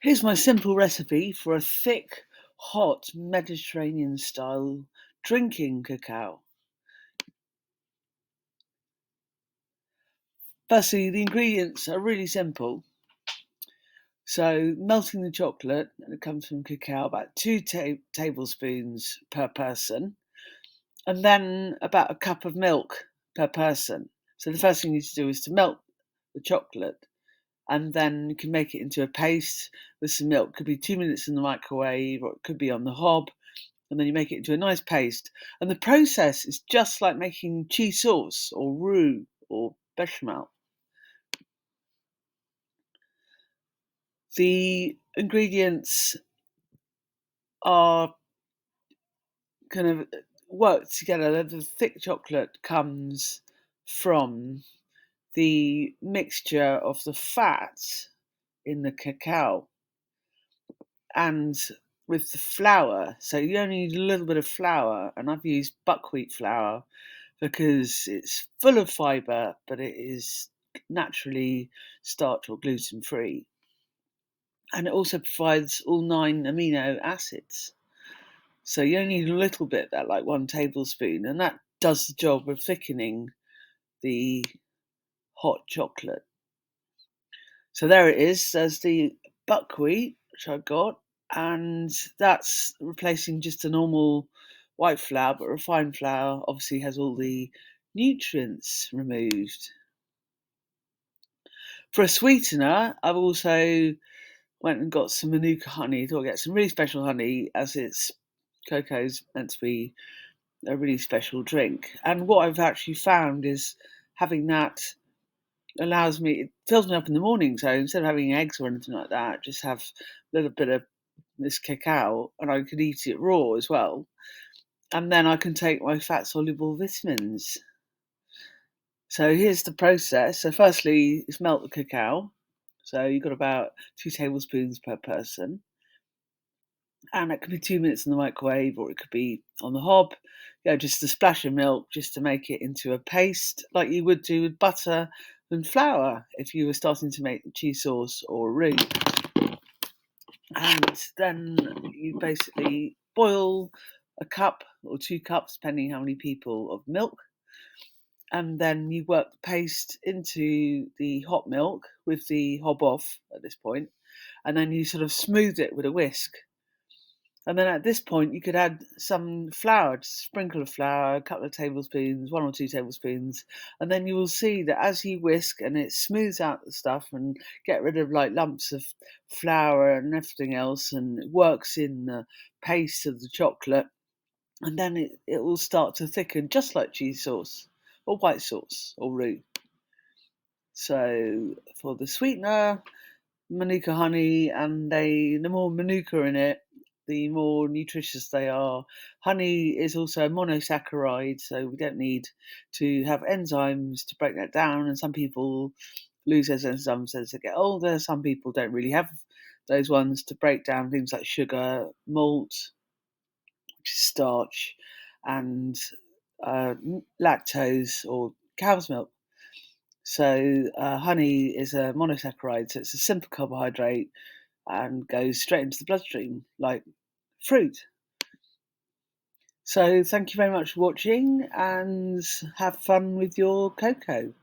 Here's my simple recipe for a thick, hot Mediterranean-style drinking cacao. Firstly, the ingredients are really simple. So melting the chocolate, and it comes from cacao, about 2 tablespoons per person, and then about a cup of milk per person. So the first thing you need to do is to melt the chocolate, and then you can make it into a paste with some milk. It could be 2 minutes in the microwave, or it could be on the hob, and then you make it into a nice paste. And the process is just like making cheese sauce or roux or bechamel. The ingredients are kind of work together. The thick chocolate comes from the mixture of the fat in the cacao and with the flour. So you only need a little bit of flour, and I've used buckwheat flour because it's full of fibre, but it is naturally starch or gluten free. And it also provides all 9 amino acids. So you only need a little bit, that like 1 tablespoon, and that does the job of thickening the hot chocolate. So there it is. There's the buckwheat, which I've got, and that's replacing just a normal white flour, but refined flour obviously has all the nutrients removed. For a sweetener, I've also went and got some Manuka honey. Thought I'd get some really special honey, as it's cocoa's meant to be a really special drink. And what I've actually found is having that allows me, it fills me up in the morning. So instead of having eggs or anything like that, just have a little bit of this cacao, and I could eat it raw as well. And then I can take my fat soluble vitamins. So here's the process. So firstly, is melt the cacao. So you've got about 2 tablespoons per person. And it could be 2 minutes in the microwave, or it could be on the hob. Just a splash of milk just to make it into a paste, like you would do with butter and flour if you were starting to make cheese sauce or roux. And then you basically boil a cup or 2 cups, depending how many people, of milk. And then you work the paste into the hot milk with the hob off at this point, and then you sort of smooth it with a whisk. And then at this point, you could add some flour, just a sprinkle of flour, a couple of tablespoons, 1 or 2 tablespoons, and then you will see that as you whisk and it smooths out the stuff and get rid of like lumps of flour and everything else, and it works in the paste of the chocolate, and then it will start to thicken just like cheese sauce or white sauce or roux. So for the sweetener, Manuka honey, and the more Manuka in it, the more nutritious they are. Honey is also a monosaccharide, so we don't need to have enzymes to break that down. And some people lose those enzymes as they get older. Some people don't really have those ones to break down things like sugar, malt, which is starch, and lactose or cow's milk. So honey is a monosaccharide, so it's a simple carbohydrate and goes straight into the bloodstream like fruit. So thank you very much for watching, and have fun with your cocoa.